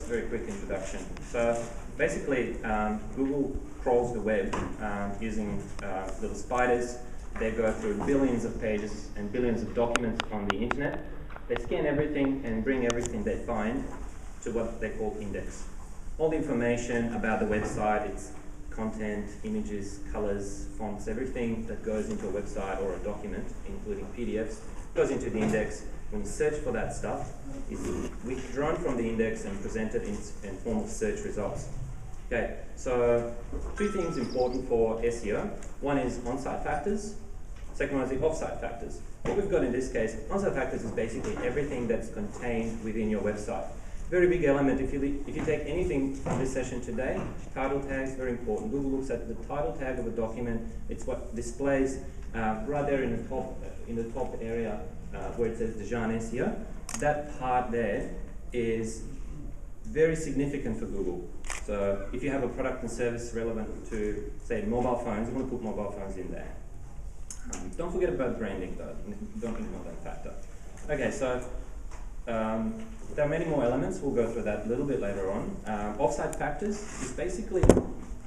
Very quick introduction. So basically, Google crawls the web using little spiders. They go through billions of pages and billions of documents on the internet. They scan everything and bring everything they find to what they call index. All the information about the website, its content, images, colors, fonts, everything that goes into a website or a document, including PDFs, goes into the index. When you search for that stuff, it's withdrawn from the index and presented in form of search results. Okay, so two things important for SEO. One is on-site factors. Second one is the off-site factors. What we've got in this case, on-site factors is basically everything that's contained within your website. Very big element. If you take anything from this session today, title tags, very important. Google looks at the title tag of a document. It's what displays right there in the top area where it says Dejan SEO. That part there is very significant for Google. So if you have a product and service relevant to, say, mobile phones, you want to put mobile phones in there. Don't forget about branding though. Don't ignore that factor. Okay, so there are many more elements. We'll go through that a little bit later on. Offsite factors is basically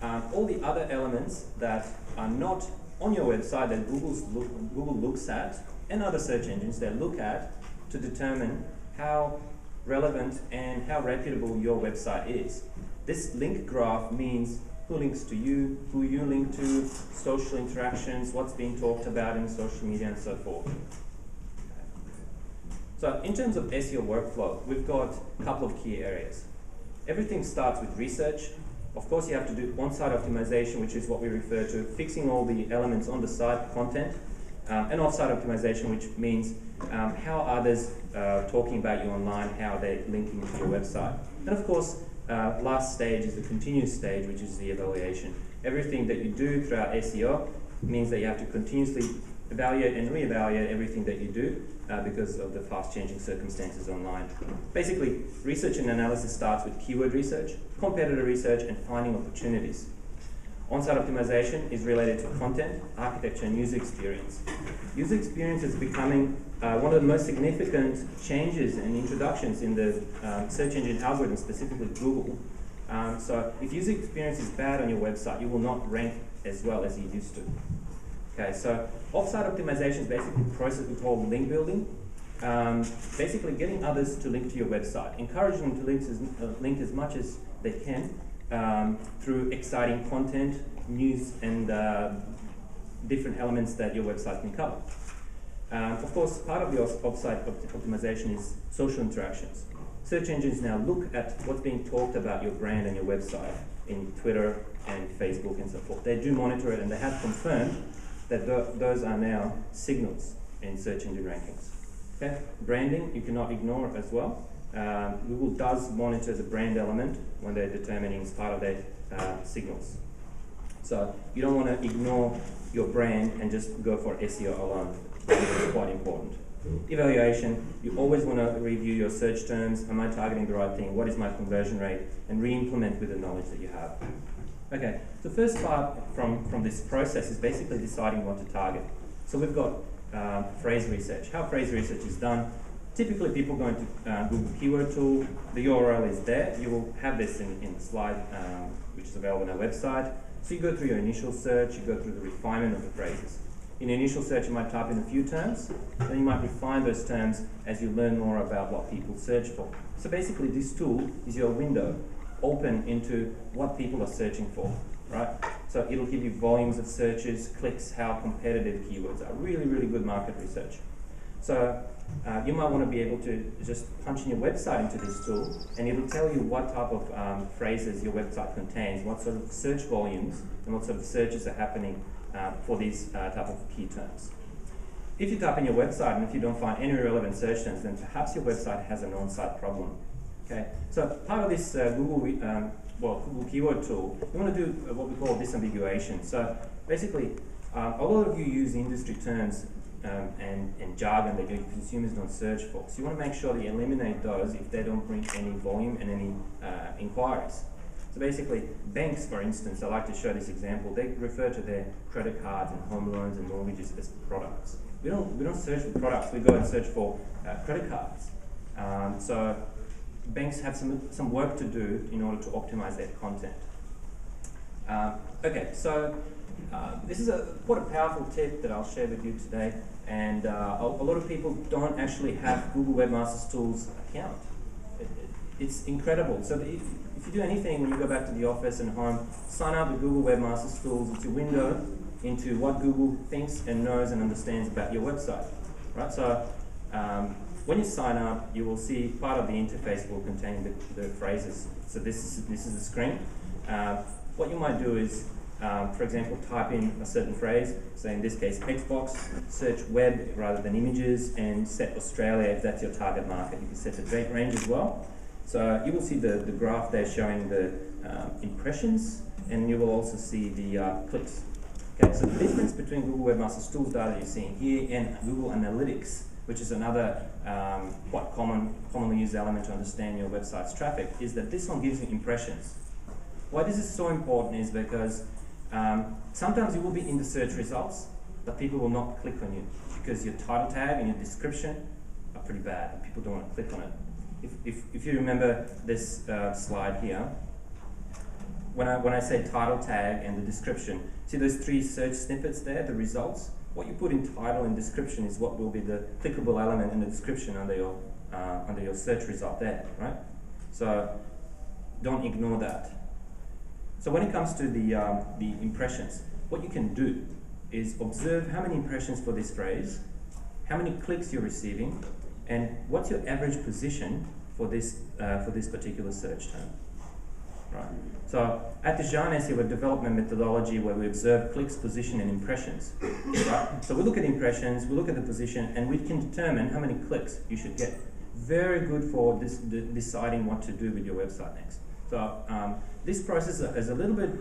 all the other elements that are not on your website that Google looks at, and other search engines they look at to determine how relevant and how reputable your website is. This link graph means who links to you, who you link to, social interactions, what's being talked about in social media, and so forth. So in terms of SEO workflow, we've got a couple of key areas. Everything starts with research. Of course, you have to do on-site optimization, which is what we refer to, fixing all the elements on the site content, and off-site optimization, which means how others talking about you online, how they're linking to your website. And of course, last stage is the continuous stage, which is the evaluation. Everything that you do throughout SEO means that you have to continuously evaluate and reevaluate everything that you do because of the fast-changing circumstances online. Basically, research and analysis starts with keyword research, competitor research, and finding opportunities. On-site optimization is related to content, architecture, and user experience. User experience is becoming one of the most significant changes and introductions in the search engine algorithm, specifically Google. So if user experience is bad on your website, you will not rank as well as you used to. Okay, so off-site optimization is basically a process we call link building. Basically getting others to link to your website, encouraging them to link as much as they can through exciting content, news, and different elements that your website can cover. Of course, part of the off-site optimization is social interactions. Search engines now look at what's being talked about your brand and your website in Twitter and Facebook and so forth. They do monitor it, and they have confirmed that those are now signals in search engine rankings. Okay? Branding, you cannot ignore as well. Google does monitor the brand element when they're determining as part of their signals. So you don't want to ignore your brand and just go for SEO alone. It's quite important. Evaluation, you always want to review your search terms. Am I targeting the right thing? What is my conversion rate? And re-implement with the knowledge that you have. Okay, the first part from this process is basically deciding what to target. So we've got phrase research. How phrase research is done. Typically people go into Google Keyword Tool. The URL is there. You will have this in the slide which is available on our website. So you go through your initial search, you go through the refinement of the phrases. In your initial search you might type in a few terms, then you might refine those terms as you learn more about what people search for. So basically this tool is your window open into what people are searching for, right? So it'll give you volumes of searches, clicks, how competitive keywords are. Really, really good market research. So you might want to be able to just punch in your website into this tool, and it'll tell you what type of phrases your website contains, what sort of search volumes, and what sort of searches are happening for these type of key terms. If you type in your website and if you don't find any relevant search terms, then perhaps your website has an on-site problem. Okay, so part of this Google Keyword Tool, we want to do what we call disambiguation. So basically, a lot of you use industry terms and jargon that your consumers don't search for. So you want to make sure that you eliminate those if they don't bring any volume and any inquiries. So basically, banks, for instance, I like to show this example. They refer to their credit cards and home loans and mortgages as products. We don't search for products. We go and search for credit cards. So banks have some work to do in order to optimize their content. Okay, so this is quite a powerful tip that I'll share with you today, and a lot of people don't actually have Google Webmaster Tools account. It's incredible. So if you do anything when you go back to the office and home, sign up with Google Webmaster Tools. It's a window into what Google thinks and knows and understands about your website, right? So when you sign up, you will see part of the interface will contain the phrases. So this is the screen. What you might do is, for example, type in a certain phrase, so in this case Xbox, search web rather than images, and set Australia if that's your target market. You can set the date range as well. So you will see the graph there showing the impressions, and you will also see the clicks. Okay, so the difference between Google Webmaster Tools data you're seeing here and Google Analytics, which is another quite commonly used element to understand your website's traffic, is that this one gives you impressions. Why this is so important is because sometimes you will be in the search results, but people will not click on you because your title tag and your description are pretty bad and people don't want to click on it. If you remember this slide here, when I say title tag and the description, see those three search snippets there, the results? What you put in title and description is what will be the clickable element in the description under your search result there, right? So don't ignore that. So when it comes to the impressions, what you can do is observe how many impressions for this phrase, how many clicks you're receiving, and what's your average position for this particular search term. Right. So at Dejan SEO, we have developed a methodology where we observe clicks, position, and impressions. Right. So we look at impressions, we look at the position, and we can determine how many clicks you should get. Very good for deciding what to do with your website next. So this process is a little bit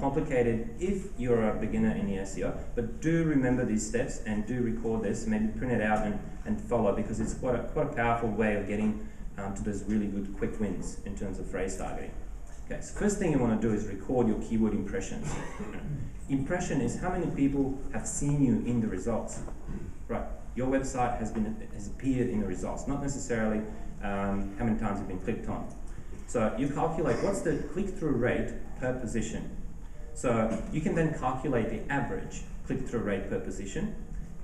complicated if you're a beginner in the SEO, but do remember these steps and do record this, maybe print it out and follow, because it's quite a powerful way of getting to those really good quick wins in terms of phrase targeting. Okay, so first thing you want to do is record your keyword impressions. Impression is how many people have seen you in the results. Right, your website has appeared in the results, not necessarily how many times you've been clicked on. So you calculate what's the click-through rate per position. So you can then calculate the average click-through rate per position,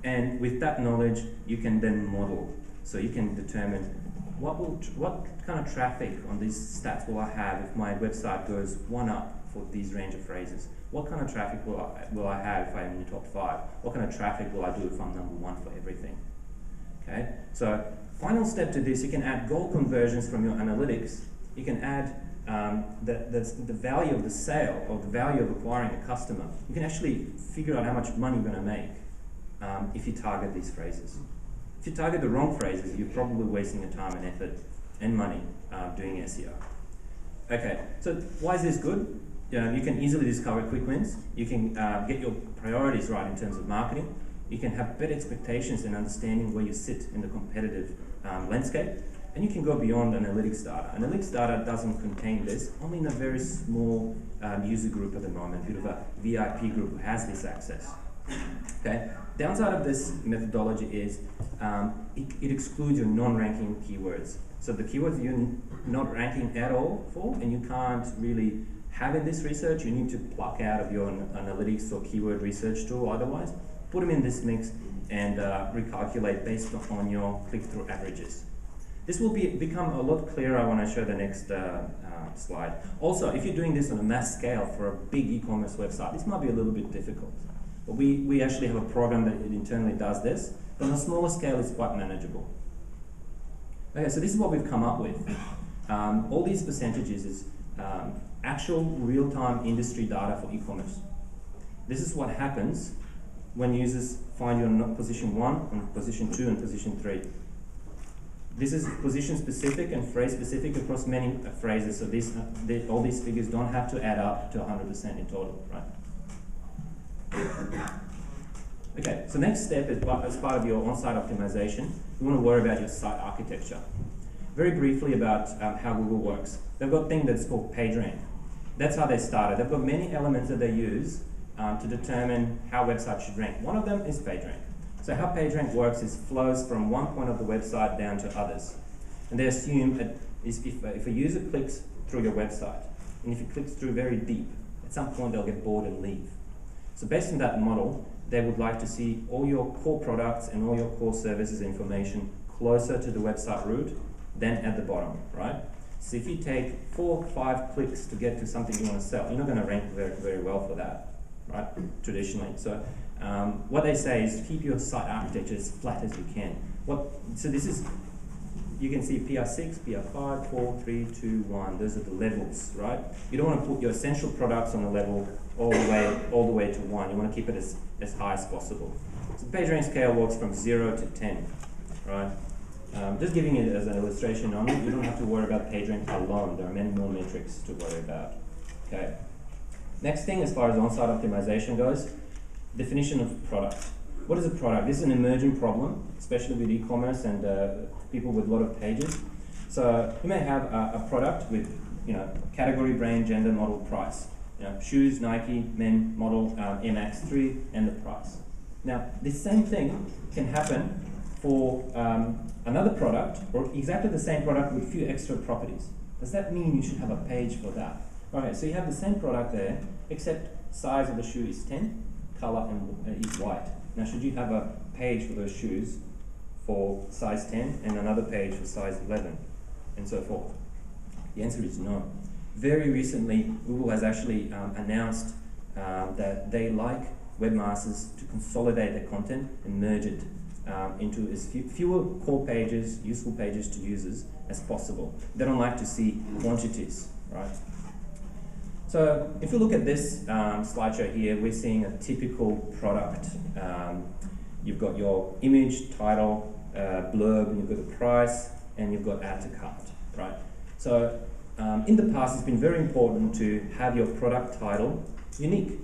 and with that knowledge you can then model. So you can determine what kind of traffic on these stats will I have if my website goes 1 up for these range of phrases. What kind of traffic will I have if I'm in the top 5? What kind of traffic will I do if I'm number 1 for everything? Okay. So final step to this, you can add goal conversions from your analytics. You can add the value of the sale or the value of acquiring a customer. You can actually figure out how much money you're going to make if you target these phrases. If you target the wrong phrases, you're probably wasting your time and effort and money doing SEO. Okay, so why is this good? You can easily discover quick wins. You can get your priorities right in terms of marketing. You can have better expectations and understanding where you sit in the competitive landscape. And you can go beyond analytics data. Analytics data doesn't contain this, only in a very small user group at the moment, a bit of a VIP group who has this access. Okay. Downside of this methodology is it excludes your non-ranking keywords. So the keywords you're not ranking at all for, and you can't really have in this research, you need to pluck out of your analytics or keyword research tool otherwise. Put them in this mix and recalculate based on your click-through averages. This will become a lot clearer when I show the next slide. Also, if you're doing this on a mass scale for a big e-commerce website, this might be a little bit difficult. But we actually have a program that internally does this. But on a smaller scale, it's quite manageable. Okay, so this is what we've come up with. All these percentages is actual real-time industry data for e-commerce. This is what happens when users find you on position 1, on position 2, and position 3. This is position specific and phrase specific across many phrases, so all these figures don't have to add up to 100% in total, right? Okay, so next step is as part of your on-site optimization, you want to worry about your site architecture. Very briefly about how Google works. They've got a thing that's called PageRank. That's how they started. They've got many elements that they use to determine how websites should rank. One of them is PageRank. So how PageRank works is flows from one point of the website down to others. And they assume is if a user clicks through your website, and if it clicks through very deep, at some point they'll get bored and leave. So based on that model, they would like to see all your core products and all your core services information closer to the website route than at the bottom, right? So if you take 4 or 5 clicks to get to something you want to sell, you're not going to rank very, very well for that, right, traditionally. So what they say is keep your site architecture as flat as you can. So this is, you can see PR6, PR5, 4, 3, 2, 1. Those are the levels, right? You don't want to put your essential products on the level all the way to 1. You want to keep it as high as possible. So page rank scale works from 0 to 10, right? Just giving it as an illustration only, you don't have to worry about page rank alone. There are many more metrics to worry about. Okay. Next thing, as far as on-site optimization goes, definition of product. What is a product? This is an emerging problem, especially with e-commerce and people with a lot of pages. So you may have a product with, category, brand, gender, model, price. Shoes, Nike, men, model, MX3, and the price. Now, this same thing can happen for another product, or exactly the same product with a few extra properties. Does that mean you should have a page for that? Okay, so you have the same product there, except size of the shoe is 10, color is white. Now, should you have a page for those shoes for size 10 and another page for size 11, and so forth? The answer is no. Very recently, Google has actually announced that they like webmasters to consolidate their content and merge it into as fewer core pages, useful pages to users as possible. They don't like to see quantities, right? So if you look at this slideshow here, we're seeing a typical product. You've got your image, title, blurb, and you've got the price, and you've got add to cart, right? So in the past, it's been very important to have your product title unique,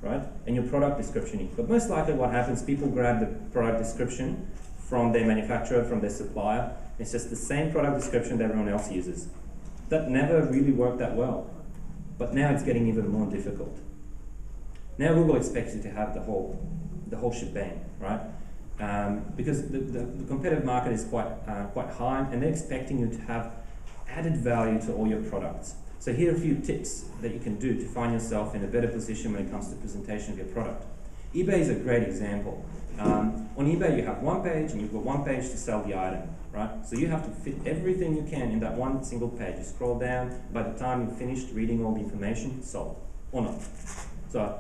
right? And your product description unique. But most likely what happens, people grab the product description from their manufacturer, from their supplier. It's just the same product description that everyone else uses. That never really worked that well. But now it's getting even more difficult. Now Google expects you to have the whole shebang, right? Because the competitive market is quite high, and they're expecting you to have added value to all your products. So here are a few tips that you can do to find yourself in a better position when it comes to presentation of your product. eBay is a great example. On eBay, you have one page, and you've got one page to sell the item, right? So you have to fit everything you can in that one single page. You scroll down, by the time you've finished reading all the information, sold, or not. So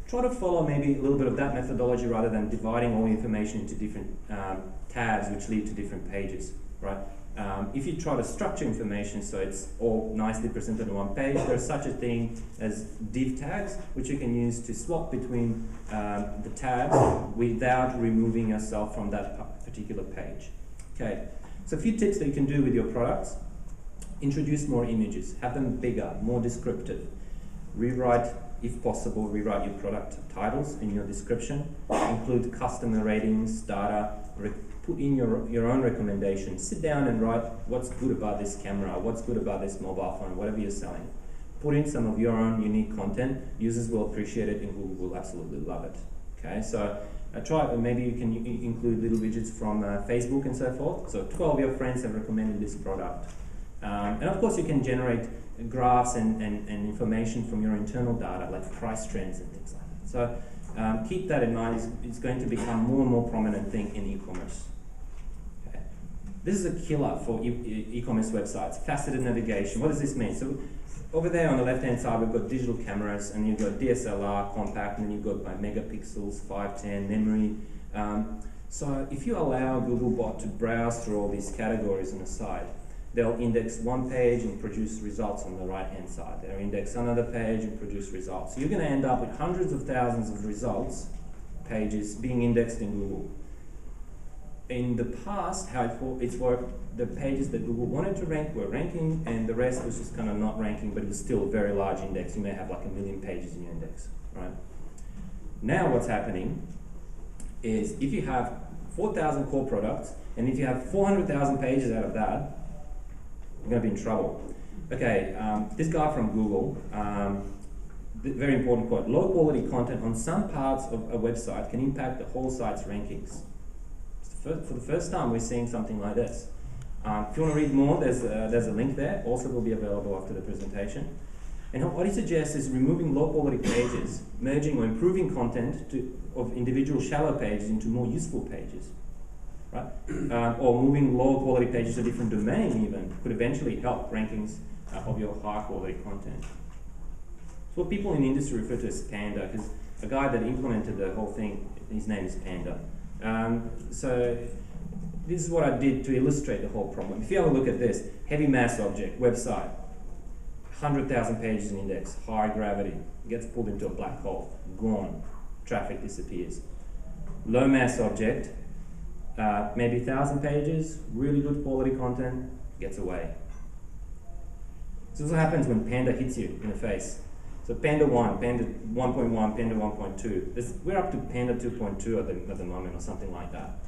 try to follow maybe a little bit of that methodology rather than dividing all the information into different tabs which lead to different pages, right? If you try to structure information so it's all nicely presented on one page, there's such a thing as div tags, which you can use to swap between the tabs without removing yourself from that particular page. Okay, so a few tips that you can do with your products. Introduce more images, have them bigger, more descriptive. Rewrite, if possible, rewrite your product titles in your description. Include customer ratings, data, put in your own recommendations. Sit down and write what's good about this camera, what's good about this mobile phone, whatever you're selling. Put in some of your own unique content. Users will appreciate it and Google will absolutely love it. Okay, so maybe you can include little widgets from Facebook and so forth. So 12 of your friends have recommended this product. And of course you can generate graphs and information from your internal data, like price trends and things like that. So keep that in mind. It's going to become more and more prominent thing in e-commerce. Okay. This is a killer for e-commerce websites, faceted navigation. What does this mean? So over there on the left-hand side, we've got digital cameras, and you've got DSLR, compact, and then you've got by megapixels, 512, memory. So if you allow Googlebot to browse through all these categories on the site, they'll index one page and produce results on the right-hand side. They'll index another page and produce results. So you're going to end up with hundreds of thousands of results pages being indexed in Google. In the past, how it's worked, the pages that Google wanted to rank were ranking, and the rest was just kind of not ranking, but it was still a very large index. You may have like 1 million pages in your index, right? Now what's happening is if you have 4,000 core products, and if you have 400,000 pages out of that, you're going to be in trouble. Okay, this guy from Google, very important quote, low quality content on some parts of a website can impact the whole site's rankings. For the first time we're seeing something like this. If you want to read more, there's a link there. Also will be available after the presentation. And what he suggests is removing low quality pages, merging or improving content of individual shallow pages into more useful pages, right? Or moving low quality pages to a different domain even could eventually help rankings of your high quality content. It's what people in the industry refer to as Panda, because a guy that implemented the whole thing, his name is Panda. So this is what I did to illustrate the whole problem. If you have a look at this, heavy mass object, website, 100,000 pages in index, high gravity, gets pulled into a black hole, gone, traffic disappears. Low mass object, maybe 1,000 pages, really good quality content, gets away. This also happens when Panda hits you in the face. So Panda 1, Panda 1.1, Panda 1.2. We're up to Panda 2.2 at the moment or something like that.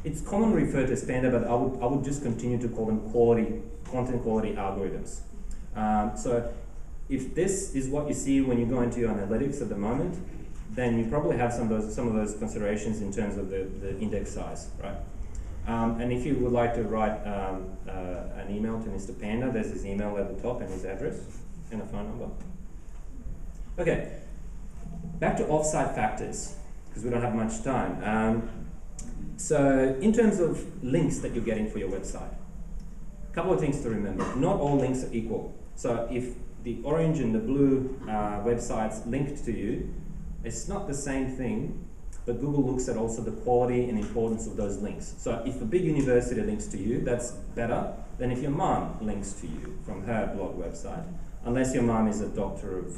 It's commonly referred to as Panda, but I would just continue to call them content quality algorithms. So if this is what you see when you go into your analytics at the moment, then you probably have some of those considerations in terms of the index size, right? And if you would like to write an email to Mr. Panda, there's his email at the top and his address and a phone number. Okay, back to offsite factors, because we don't have much time. So in terms of links that you're getting for your website, a couple of things to remember. Not all links are equal. So if the orange and the blue websites linked to you, it's not the same thing, but Google looks at also the quality and importance of those links. So if a big university links to you, that's better than if your mom links to you from her blog website, unless your mom is a doctor of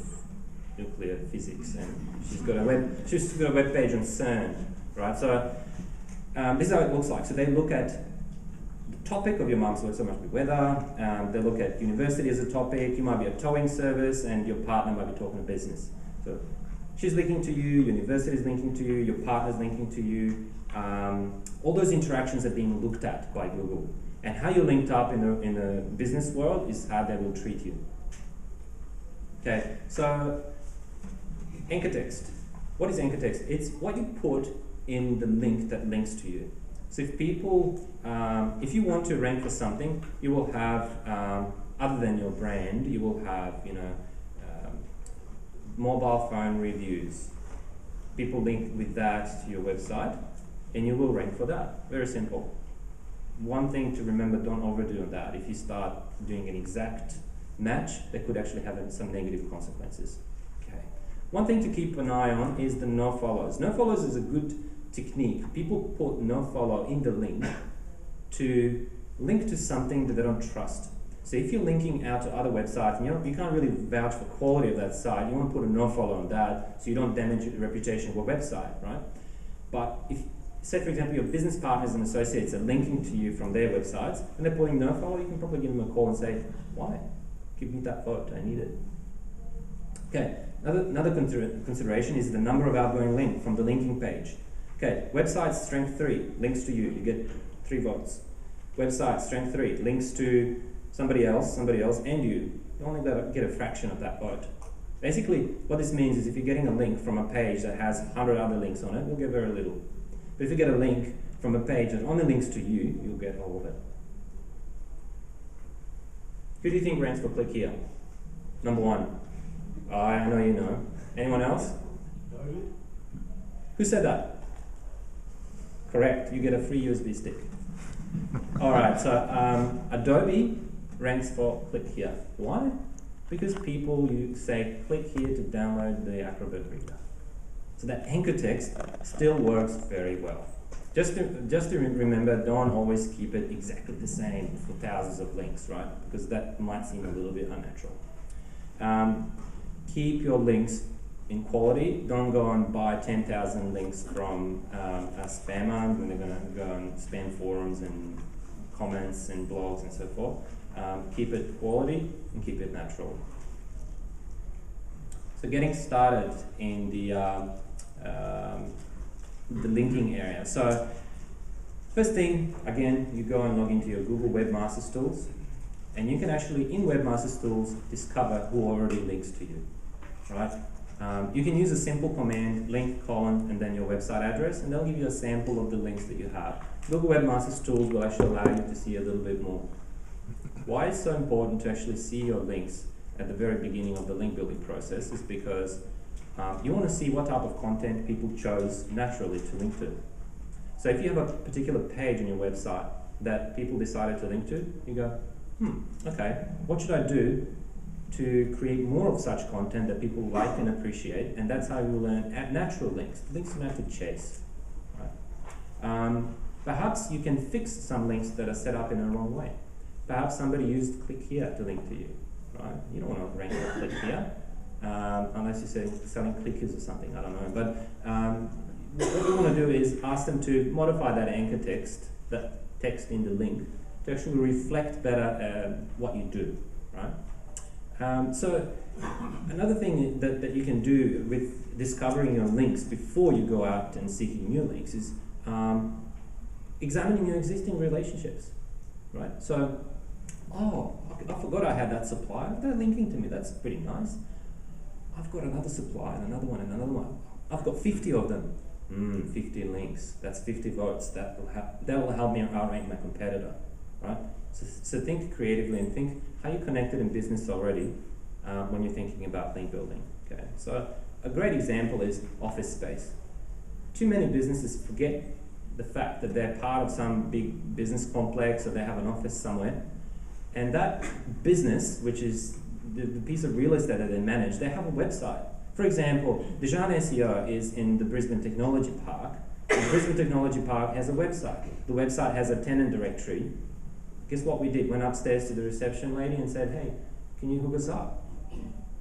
nuclear physics and she's got a web page on CERN, right? So this is how it looks like. So they look at the topic of your mom's website, might be weather, they look at university as a topic, you might be a towing service, and your partner might be talking to business. So she's linking to you, your university is linking to you, your partner's linking to you. All those interactions are being looked at by Google. And how you're linked up in the business world is how they will treat you. Okay, so anchor text. What is anchor text? It's what you put in the link that links to you. So if people, if you want to rank for something, you will have, other than your brand, you will have, mobile phone reviews. People link with that to your website, and you will rank for that. Very simple. One thing to remember, don't overdo on that. If you start doing an exact match, that could actually have some negative consequences. Okay. One thing to keep an eye on is the no follows. No follows is a good technique. People put no follow in the link to link to something that they don't trust. So if you're linking out to other websites and you can't really vouch for quality of that site, you want to put a no follow on that so you don't damage the reputation of your website, right? But if, say for example, your business partners and associates are linking to you from their websites and they're putting no follow, you can probably give them a call and say, why? Give me that vote, I need it. Okay, another consideration is the number of outgoing links from the linking page. Okay, website strength 3, links to you get 3 votes. Website strength 3, links to somebody else, and you only get a fraction of that vote. Basically, what this means is if you're getting a link from a page that has 100 other links on it, you'll get very little. But if you get a link from a page that only links to you, you'll get all of it. Who do you think ranks for click here? Number 1. I know you know. Anyone else? Who said that? Correct, you get a free USB stick. Alright, so Adobe ranks for click here. Why? Because people say click here to download the Acrobat Reader. So that anchor text still works very well. Just to remember, don't always keep it exactly the same for thousands of links, right? Because that might seem a little bit unnatural. Keep your links in quality. Don't go and buy 10,000 links from a spammer when they're going to go and spam forums and comments and blogs and so forth. Keep it quality and keep it natural. So getting started in the linking area. So first thing, again, you go and log into your Google Webmaster Tools, and you can actually, in Webmaster Tools, discover who already links to you, right? You can use a simple command, link, colon, and then your website address, and they'll give you a sample of the links that you have. Google Webmaster's tools will actually allow you to see a little bit more. Why it's so important to actually see your links at the very beginning of the link building process is because you want to see what type of content people chose naturally to link to. So if you have a particular page on your website that people decided to link to, you go, okay, what should I do to create more of such content that people like and appreciate? And that's how you learn at natural links. Links you don't have to chase. Right? Perhaps you can fix some links that are set up in a wrong way. Perhaps somebody used click here to link to you. Right? You don't want to rank for click here, unless you're selling clickers or something, I don't know. But what we want to do is ask them to modify that anchor text, that text in the link, to actually reflect better what you do, right? So another thing that you can do with discovering your links before you go out and seeking new links is examining your existing relationships, right? So, I forgot I had that supplier. They're linking to me. That's pretty nice. I've got another supplier, and another one, and another one. I've got 50 of them. 50 links. That's 50 votes. That will help me outrank my competitor, right? So think creatively and think how you're connected in business already when you're thinking about link building. Okay. So a great example is office space. Too many businesses forget the fact that they're part of some big business complex or they have an office somewhere. And that business, which is the piece of real estate that they manage, they have a website. For example, Dejan SEO is in the Brisbane Technology Park. The Brisbane Technology Park has a website. The website has a tenant directory. Guess what we did? Went upstairs to the reception lady and said, hey, can you hook us up?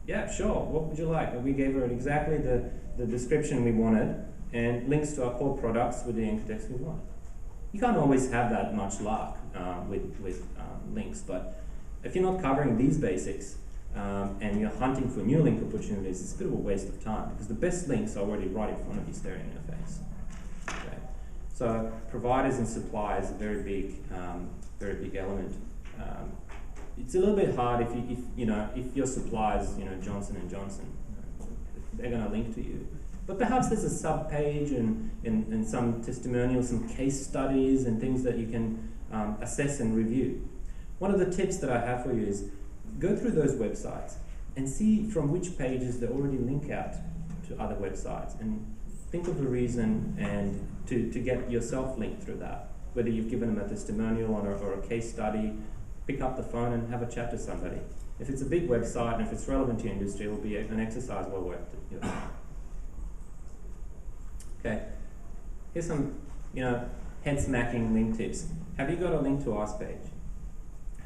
Yeah, sure. What would you like? And we gave her exactly the description we wanted and links to our core products with the anchor text we want. You can't always have that much luck with links, but if you're not covering these basics and you're hunting for new link opportunities, it's a bit of a waste of time because the best links are already right in front of you, staring in your face. Okay. So providers and suppliers are a very big element. It's a little bit hard if your suppliers, Johnson and Johnson, they're going to link to you. But perhaps there's a sub-page and some testimonials, some case studies and things that you can assess and review. One of the tips that I have for you is go through those websites and see from which pages they already link out to other websites and think of a reason and to get yourself linked through that. Whether you've given them a testimonial or a case study, pick up the phone and have a chat to somebody. If it's a big website and if it's relevant to your industry, it will be an exercise well worth it. Okay, here's some, head-smacking link tips. Have you got a link to us page?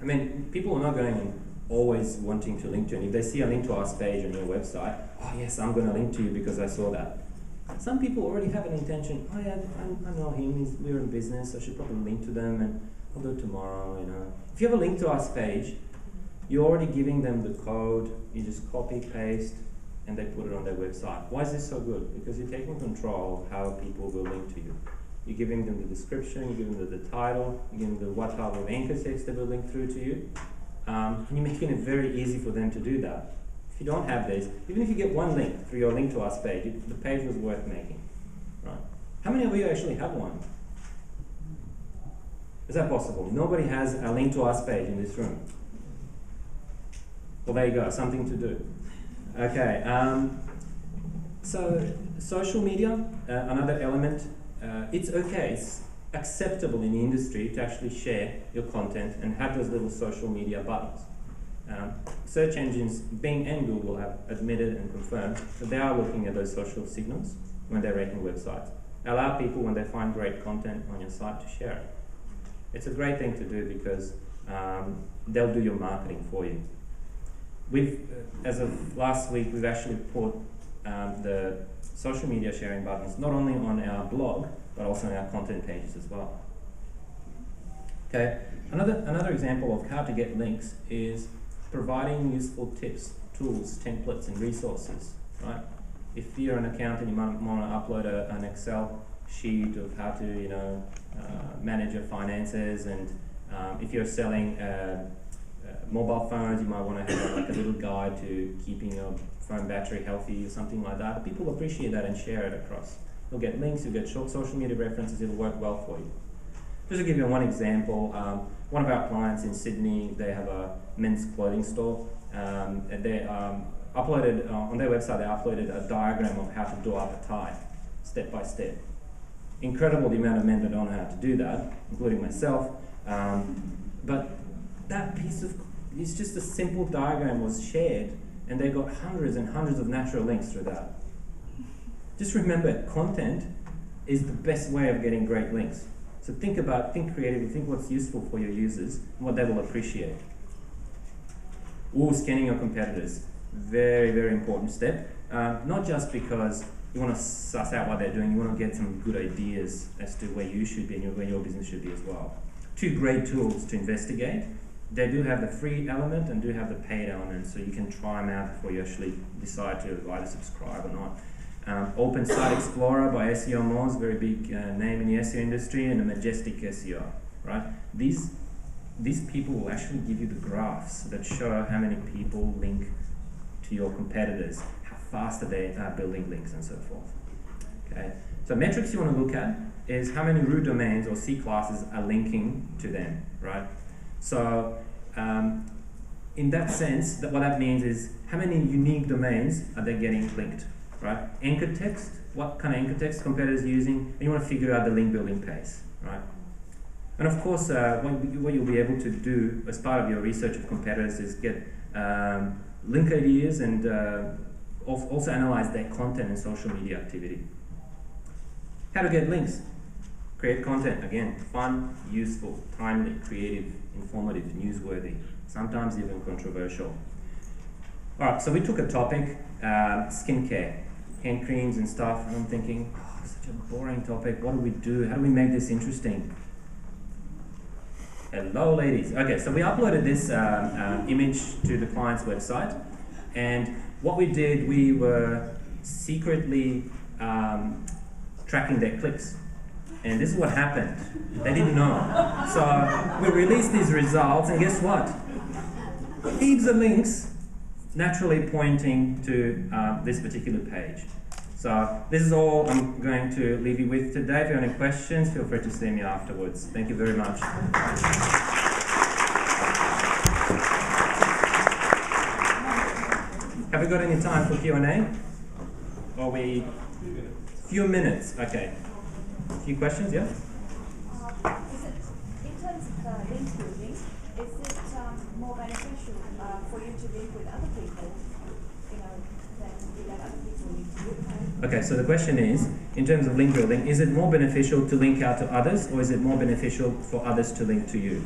I mean, people are not going and always wanting to link to you. And if they see a link to us page on your website, oh yes, I'm going to link to you because I saw that. Some people already have an intention. Oh yeah, I know him. We're in business. I should probably link to them, and I'll do it tomorrow. If you have a link to us page, you're already giving them the code. You just copy paste. And they put it on their website. Why is this so good? Because you're taking control of how people will link to you. You're giving them the description, you're giving them the title, you're giving them what type of anchor text they will link through to you. And you're making it very easy for them to do that. If you don't have this, even if you get one link through your link to us page, the page was worth making. Right? How many of you actually have one? Is that possible? Nobody has a link to us page in this room. Well, there you go, something to do. Okay, so social media, another element, it's okay, it's acceptable in the industry to actually share your content and have those little social media buttons. Search engines, Bing and Google have admitted and confirmed that they are looking at those social signals when they're ranking websites. Allow people, when they find great content on your site, to share it. It's a great thing to do because they'll do your marketing for you. As of last week, we've actually put the social media sharing buttons not only on our blog, but also on our content pages as well. Okay, another example of how to get links is providing useful tips, tools, templates, and resources, right? If you're an accountant, you might want to upload an Excel sheet of how to, manage your finances, and if you're selling mobile phones, you might want to have like a little guide to keeping your phone battery healthy or something like that. People appreciate that and share it across. You'll get links, you'll get short social media references, it'll work well for you. Just to give you one example, one of our clients in Sydney, they have a men's clothing store, and they uploaded, on their website, they uploaded a diagram of how to do up a tie, step by step. Incredible the amount of men that don't know how to do that, including myself, but that piece of, it's just a simple diagram was shared, and they got hundreds and hundreds of natural links through that. Just remember, content is the best way of getting great links. So think creatively, think what's useful for your users, and what they will appreciate. Scanning your competitors. Very, very important step. Not just because you want to suss out what they're doing, you want to get some good ideas as to where you should be and where your business should be as well. Two great tools to investigate. They do have the free element and do have the paid element, so you can try them out before you actually decide to either subscribe or not. Open Site Explorer by SEO Moz, very big name in the SEO industry, and a Majestic SEO, right? These people will actually give you the graphs that show how many people link to your competitors, how fast are they building links and so forth. Okay, so metrics you want to look at is how many root domains or C classes are linking to them, right? So in that sense, what that means is how many unique domains are they getting linked, right? Anchor text, what kind of anchor text competitors are using, and you want to figure out the link building pace, right? And of course, what you'll be able to do as part of your research of competitors is get link ideas and also analyze their content and social media activity. How to get links? Create content, again, fun, useful, timely, creative, informative, newsworthy, sometimes even controversial. Alright, so we took a topic, skincare, hand creams and stuff, and I'm thinking, oh, such a boring topic, what do we do? How do we make this interesting? Hello ladies. Okay, so we uploaded this image to the client's website, and what we did, we were secretly tracking their clicks. And this is what happened. They didn't know. So we released these results, and guess what? Heaps of links naturally pointing to this particular page. So this is all I'm going to leave you with today. If you have any questions, feel free to see me afterwards. Thank you very much. Have we got any time for Q&A? Or we... Few minutes, okay. A few questions, yeah? Is it, in terms of link building, is it more beneficial for you to link with other people, than you let other people link to you? Okay, so the question is, in terms of link building, is it more beneficial to link out to others, or is it more beneficial for others to link to you?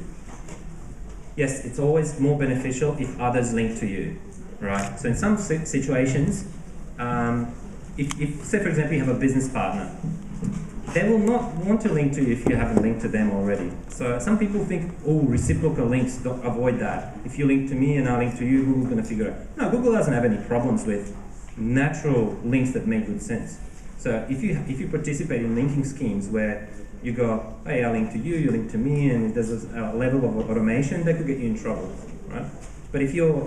Yes, it's always more beneficial if others link to you, right? So in some situations, if say for example you have a business partner, they will not want to link to you if you haven't linked to them already. So some people think, oh, reciprocal links, don't avoid that. If you link to me and I link to you, Google's going to figure it out. No, Google doesn't have any problems with natural links that make good sense. So if you participate in linking schemes where you go, hey, I link to you, you link to me, and there's a level of automation, that could get you in trouble, right? But if you're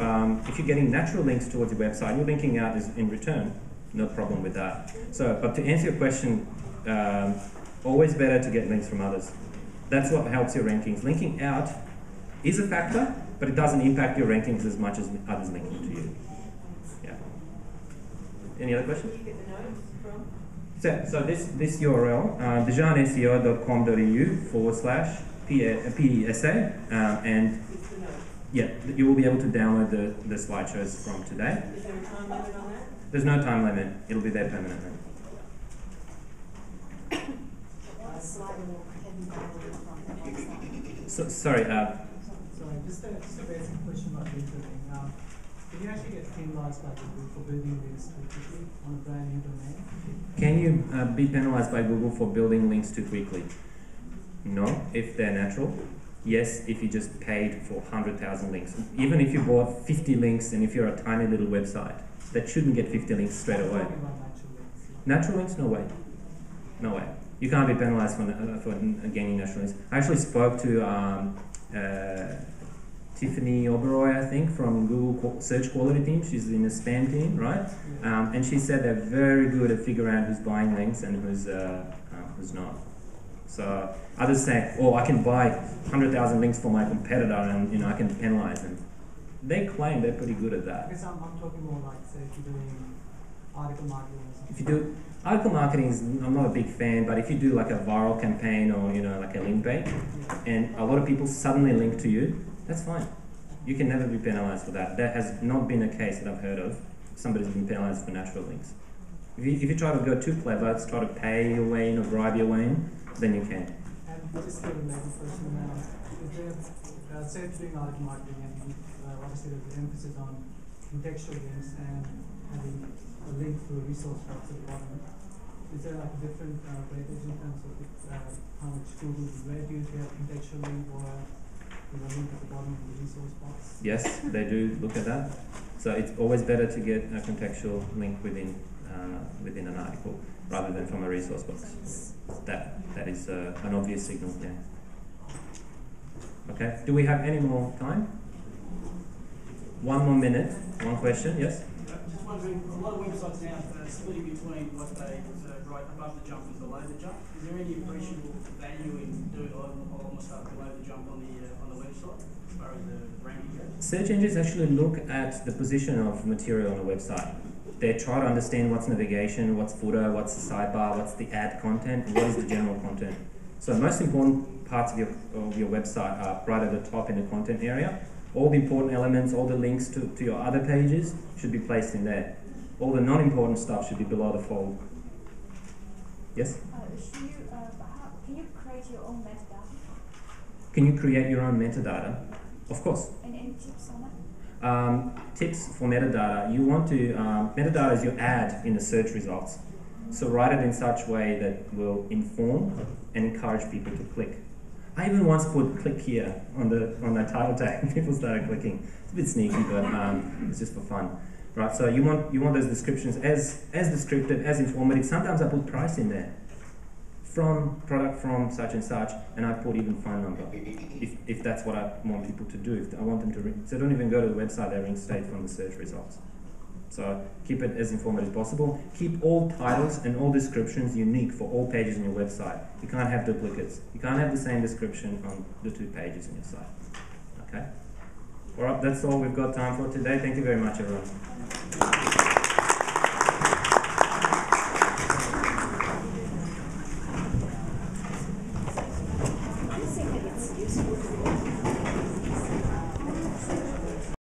getting natural links towards your website, you're linking out in return, no problem with that. So, but to answer your question, always better to get links from others. That's what helps your rankings. Linking out is a factor, but it doesn't impact your rankings as much as others linking to you. Yeah. Any other questions? Where do you get the notes from? So this URL, dejanseo.com.au/PSA, and yeah, you will be able to download the slideshows from today. Is there a time limit on that? There's no time limit. It'll be there permanently. So, sorry. Sorry, just a basic question about link building. Can you actually get penalized by Google for building links too quickly on a brand new domain? Can you be penalized by Google for building links too quickly? No, if they're natural. Yes, if you just paid for 100,000 links. Even if you bought 50 links and if you're a tiny little website, that shouldn't get 50 links straight away. Natural links? No way. No way. You can't be penalized for gaining natural links. I actually spoke to Tiffany Oberoi, I think, from Google Search Quality team. She's in the spam team, right? And she said they're very good at figuring out who's buying links and who's not. So others say, oh, I can buy 100,000 links for my competitor and I can penalize them. They claim they're pretty good at that. I guess I'm talking more like, say, if you're doing article marketing or something. If you do article marketing, I'm not a big fan, but if you do like a viral campaign or like a link bait, and a lot of people suddenly link to you, that's fine. You can never be penalized for that. That has not been a case that I've heard of. Somebody's been penalized for natural links. If you try to go too clever, it's try to pay your way in or bribe your way in, then you can. And just a related question now, if they're, say, doing article marketing and obviously there's an emphasis on contextual links and having a link to a resource box at the bottom, is there like a different weightage in terms of how much Google rate you to have contextually or a link at the bottom of the resource box? Yes, they do look at that. So it's always better to get a contextual link within an article rather than from a resource box. That is an obvious signal, yeah. Okay, do we have any more time? 1 more minute, one question, yes? Just wondering, a lot of websites now are splitting between what they write above the jump and below the jump. Is there any appreciable value in doing almost stuff below the jump on the website as far as the ranking goes? Search engines actually look at the position of material on a website. They try to understand what's navigation, what's footer, what's the sidebar, what's the ad content, and what is the general content. So the most important parts of your website are right at the top in the content area. All the important elements, all the links to your other pages should be placed in there. All the non-important stuff should be below the fold. Yes? Can you create your own metadata? Can you create your own metadata? Of course. And any tips on it? Tips for metadata. You want to, metadata is your ad in the search results. So write it in such a way that will inform and encourage people to click. I even once put click here on the title tag and people started clicking. It's a bit sneaky, but it's just for fun. Right, so you want those descriptions as descriptive, as informative. Sometimes I put price in there. From product from such and such, and I put even phone number if that's what I want people to do. If I want them to ring, so don't even go to the website, they ring straight from the search results. So keep it as informative as possible. Keep all titles and all descriptions unique for all pages on your website. You can't have duplicates. You can't have the same description on the 2 pages on your site. Okay? Alright, that's all we've got time for today. Thank you very much, everyone.